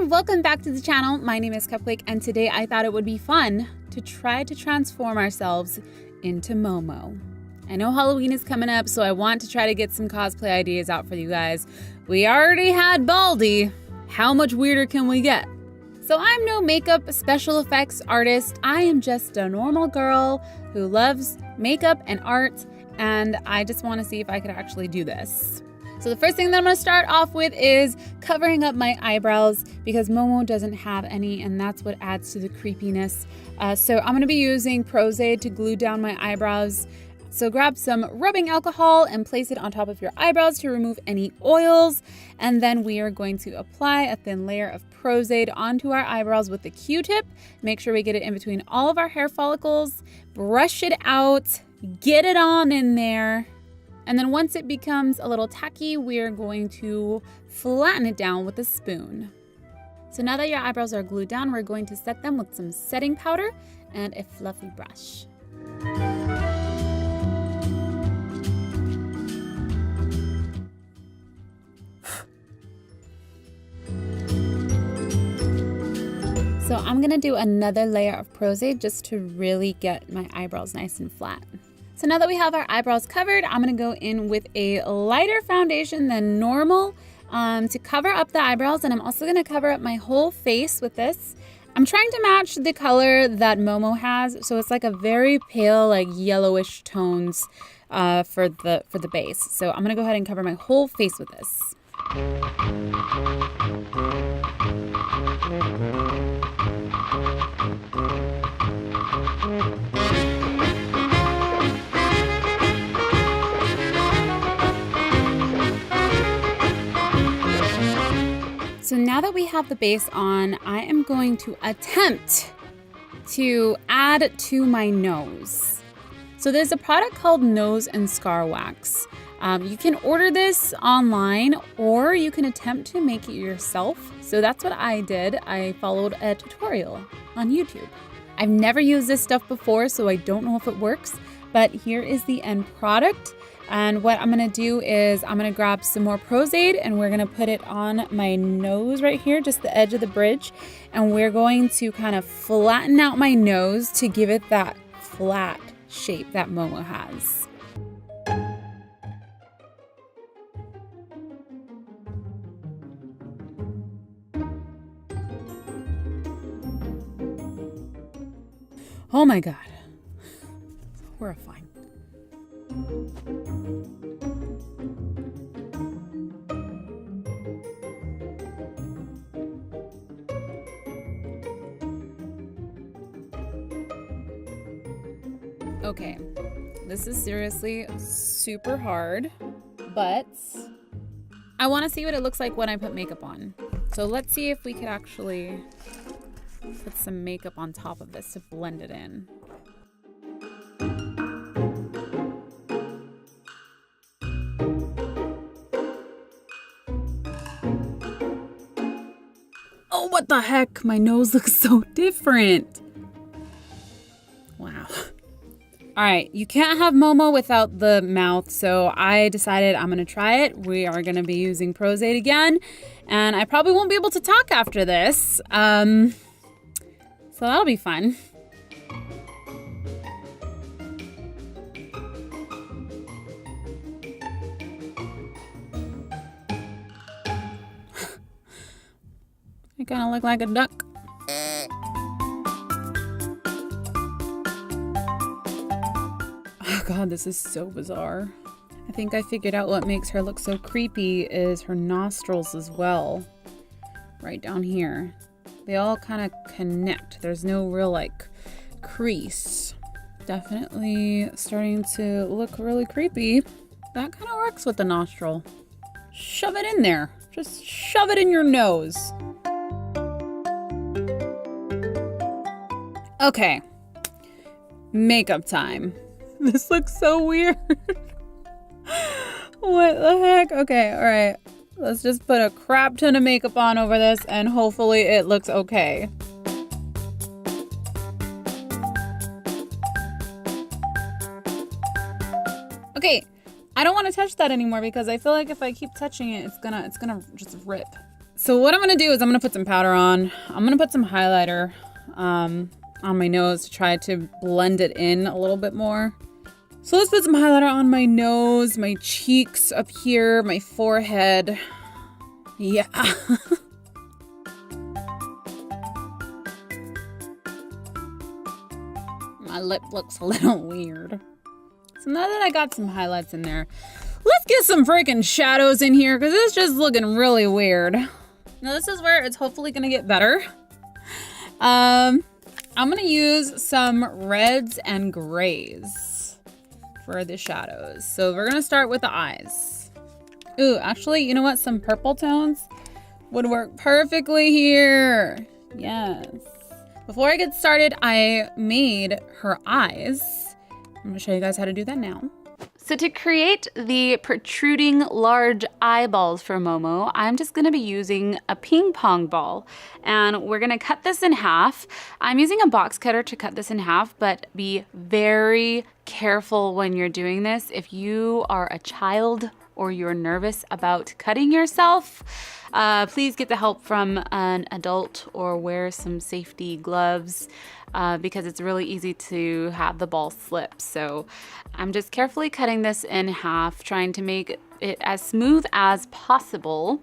everyone, welcome back to the channel. My name is Cupquake, and today I thought it would be fun to try to transform ourselves into Momo. I know Halloween is coming up, so I want to try to get some cosplay ideas out for you guys. We already had Baldy. How much weirder can we get? So I'm no makeup special effects artist. I am just a normal girl who loves makeup and art, and I just want to see if I could actually do this. So the first thing that I'm going to start off with is covering up my eyebrows because Momo doesn't have any, and that's what adds to the creepiness. So I'm going to be using pros-aide to glue down my eyebrows. So grab some rubbing alcohol and place it on top of your eyebrows to remove any oils. And then we are going to apply a thin layer of pros-aide onto our eyebrows with the Q-tip. Make sure we get it in between all of our hair follicles. Brush it out. Get it on in there. And then once it becomes a little tacky, we're going to flatten it down with a spoon. So now that your eyebrows are glued down, we're going to set them with some setting powder and a fluffy brush. So I'm gonna do another layer of pros-aide just to really get my eyebrows nice and flat. So now that we have our eyebrows covered, I'm gonna go in with a lighter foundation than normal to cover up the eyebrows, and I'm also gonna cover up my whole face with this. I'm trying to match the color that Momo has, so it's like a very pale, like yellowish tones for the base. So I'm gonna go ahead and cover my whole face with this. So now that we have the base on, I am going to attempt to add to my nose. So there's a product called Nose and Scar Wax. You can order this online, or you can attempt to make it yourself. So that's what I did. I followed a tutorial on YouTube. I've never used this stuff before, so I don't know if it works, but here is the end product. And what I'm gonna do is I'm gonna grab some more pros-aide and we're gonna put it on my nose right here, just the edge of the bridge. And we're going to kind of flatten out my nose to give it that flat shape that Momo has. Oh my God, horrifying. Okay, this is seriously super hard, but I want to see what it looks like when I put makeup on. So let's see if we could actually put some makeup on top of this to blend it in. Oh, what the heck? My nose looks so different. Wow. All right, you can't have Momo without the mouth, so I decided I'm gonna try it. We are gonna be using pros-aide again, and I probably won't be able to talk after this. So that'll be fun. I kind of look like a duck. Oh God, this is so bizarre. I think I figured out what makes her look so creepy is her nostrils as well. Right down here. They all kind of connect. There's no real like crease. Definitely starting to look really creepy. That kind of works with the nostril. Shove it in there. Just shove it in your nose. Okay, makeup time. This looks so weird. What the heck? Okay, all right. Let's just put a crap ton of makeup on over this and hopefully it looks okay. Okay, I don't want to touch that anymore because I feel like if I keep touching it, it's gonna just rip. So what I'm gonna do is I'm gonna put some powder on. I'm gonna put some highlighter on my nose to try to blend it in a little bit more. So let's put some highlighter on my nose, my cheeks up here, my forehead. Yeah. My lip looks a little weird. So now that I got some highlights in there, let's get some freaking shadows in here because it's just looking really weird. Now this is where it's hopefully gonna get better. I'm gonna use some reds and grays for the shadows. So we're gonna start with the eyes. Ooh, actually, you know what? Some purple tones would work perfectly here. Yes. Before I get started, I made her eyes. I'm gonna show you guys how to do that now. So to create the protruding large eyeballs for Momo, I'm just gonna be using a ping pong ball and we're gonna cut this in half. I'm using a box cutter to cut this in half, but be very careful when you're doing this. If you are a child or you're nervous about cutting yourself, please get the help from an adult or wear some safety gloves because it's really easy to have the ball slip. So I'm just carefully cutting this in half, trying to make it as smooth as possible.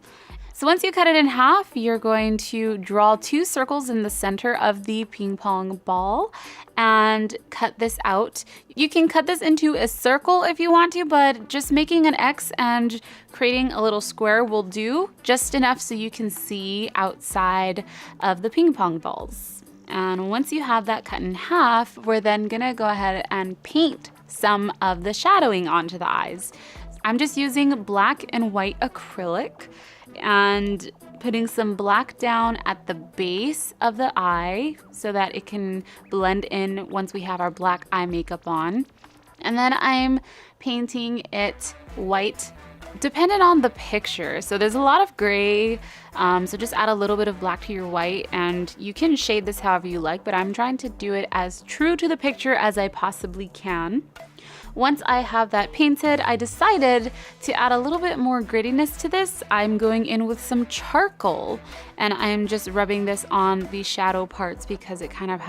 So once you cut it in half, you're going to draw 2 circles in the center of the ping pong ball and cut this out. You can cut this into a circle if you want to, but just making an X and creating a little square will do, just enough so you can see outside of the ping pong balls. And once you have that cut in half, we're then gonna go ahead and paint some of the shadowing onto the eyes. I'm just using black and white acrylic and putting some black down at the base of the eye so that it can blend in once we have our black eye makeup on. And then I'm painting it white dependent on the picture. So there's a lot of gray, so just add a little bit of black to your white and you can shade this however you like, but I'm trying to do it as true to the picture as I possibly can. Once I have that painted, I decided to add a little bit more grittiness to this. I'm going in with some charcoal and I'm just rubbing this on the shadow parts because it kind of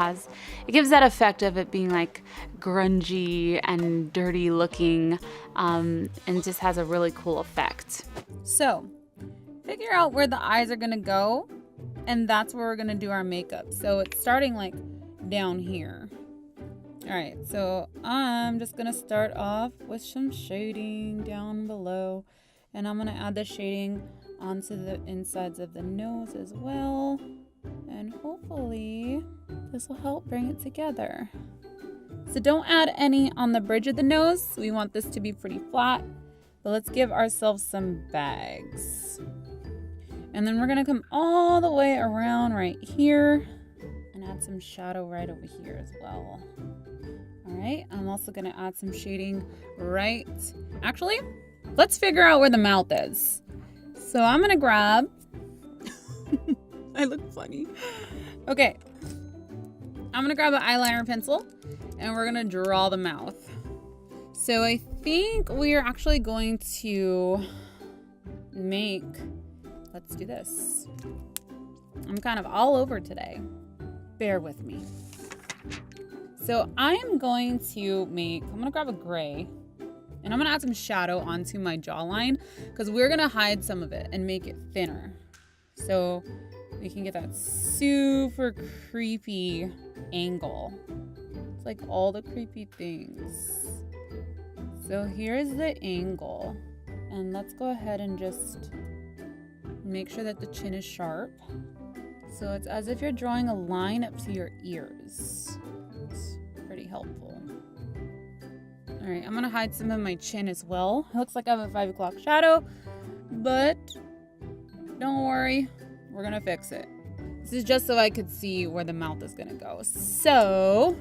it gives that effect of it being like grungy and dirty looking and just has a really cool effect. So figure out where the eyes are gonna go and that's where we're gonna do our makeup. So it's starting like down here. All right, so I'm just gonna start off with some shading down below and I'm gonna add the shading onto the insides of the nose as well. And hopefully this will help bring it together. So don't add any on the bridge of the nose. We want this to be pretty flat, but let's give ourselves some bags. And then we're gonna come all the way around right here and add some shadow right over here as well. All right, I'm also gonna add some shading right. Actually, let's figure out where the mouth is. So I'm gonna grab, I look funny. Okay, I'm gonna grab an eyeliner pencil and we're gonna draw the mouth. So I think we are actually going to let's do this. I'm kind of all over today. Bear with me. So I'm gonna grab a gray and I'm gonna add some shadow onto my jawline because we're gonna hide some of it and make it thinner. So we can get that super creepy angle. It's like all the creepy things. So here's the angle. And let's go ahead and just make sure that the chin is sharp. So it's as if you're drawing a line up to your ears. It's pretty helpful. All right, I'm gonna hide some of my chin as well. It looks like I have a 5 o'clock shadow, but don't worry, we're gonna fix it. This is just so I could see where the mouth is gonna go. So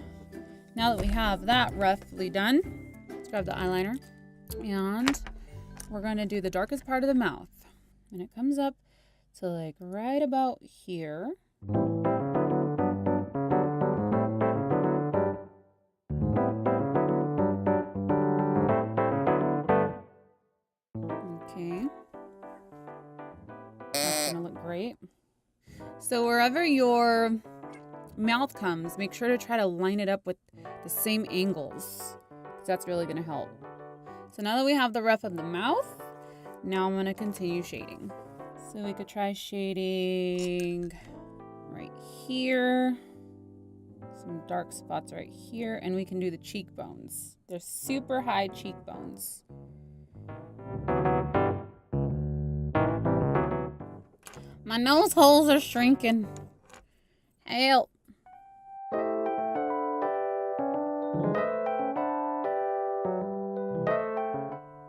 now that we have that roughly done, let's grab the eyeliner and we're gonna do the darkest part of the mouth. And it comes up to like right about here. Okay. That's gonna look great. So wherever your mouth comes, make sure to try to line it up with the same angles, because that's really gonna help. So now that we have the rough of the mouth, now I'm gonna continue shading. So we could try shading right here, some dark spots right here, and we can do the cheekbones. They're super high cheekbones. My nose holes are shrinking. Help.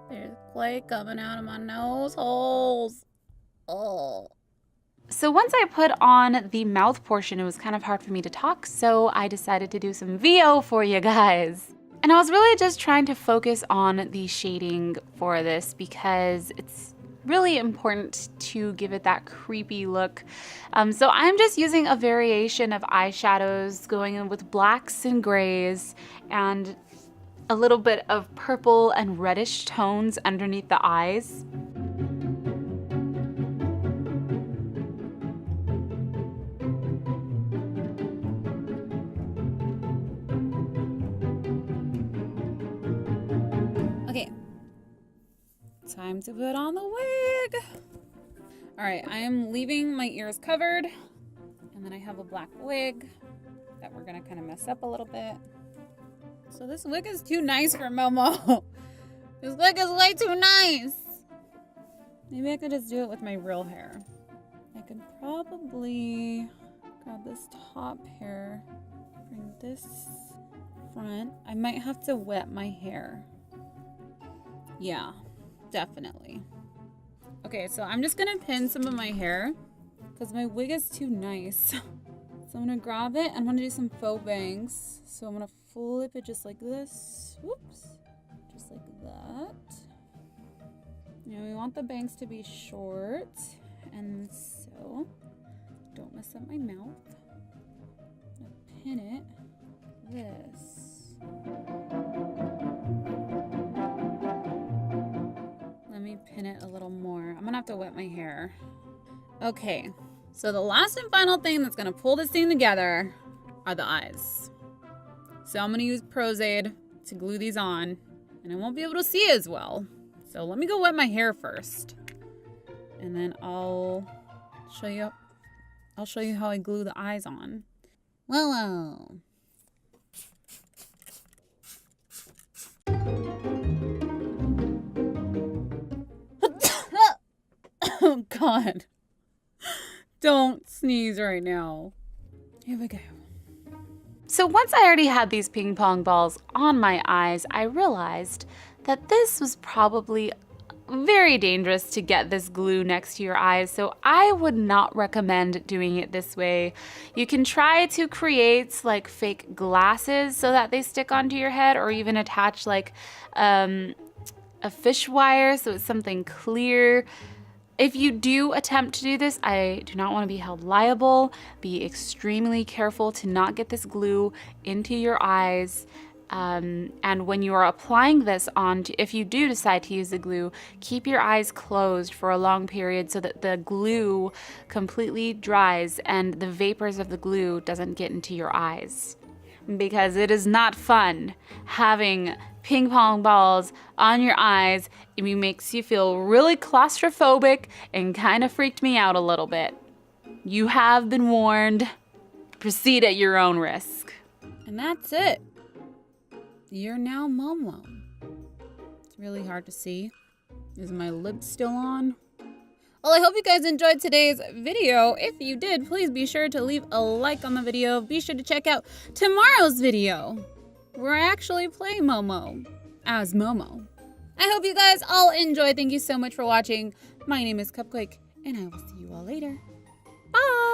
There's clay coming out of my nose holes. Oh. So once I put on the mouth portion, it was kind of hard for me to talk, so I decided to do some VO for you guys. And I was really just trying to focus on the shading for this because it's really important to give it that creepy look. So I'm just using a variation of eyeshadows, going in with blacks and grays and a little bit of purple and reddish tones underneath the eyes. Okay, time to put on the wig. All right, I am leaving my ears covered, and then I have a black wig that we're gonna kind of mess up a little bit. So this wig is too nice for Momo. This wig is way too nice. Maybe I could just do it with my real hair. I could probably grab this top hair, bring this front. I might have to wet my hair. Yeah, definitely. Okay, so I'm just gonna pin some of my hair because my wig is too nice. So I'm gonna grab it and I'm gonna do some faux bangs. So I'm gonna flip it just like this. Whoops. Just like that. Now we want the bangs to be short. And so, don't mess up my mouth. I'm gonna pin it like this. Let me pin it a little more. I'm gonna have to wet my hair. Okay, so the last and final thing that's gonna pull this thing together are the eyes. So I'm gonna use pros-aide to glue these on, and I won't be able to see as well. So let me go wet my hair first, and then I'll show you how I glue the eyes on. Whoa. Oh God. Don't sneeze right now. Here we go. So once I already had these ping pong balls on my eyes, I realized that this was probably very dangerous to get this glue next to your eyes, so I would not recommend doing it this way. You can try to create like fake glasses so that they stick onto your head, or even attach like a fish wire so it's something clear. If you do attempt to do this, I do not want to be held liable. Be extremely careful to not get this glue into your eyes. And when you are applying this on, if you do decide to use the glue, keep your eyes closed for a long period so that the glue completely dries and the vapors of the glue doesn't get into your eyes. Because it is not fun having ping pong balls on your eyes. It makes you feel really claustrophobic and kind of freaked me out a little bit. You have been warned. Proceed at your own risk. And that's it. You're now Momo. It's really hard to see. Is my lip still on? Well, I hope you guys enjoyed today's video. If you did, please be sure to leave a like on the video. Be sure to check out tomorrow's video, where I actually play Momo as Momo. I hope you guys all enjoy. Thank you so much for watching. My name is Cupquake, and I will see you all later. Bye!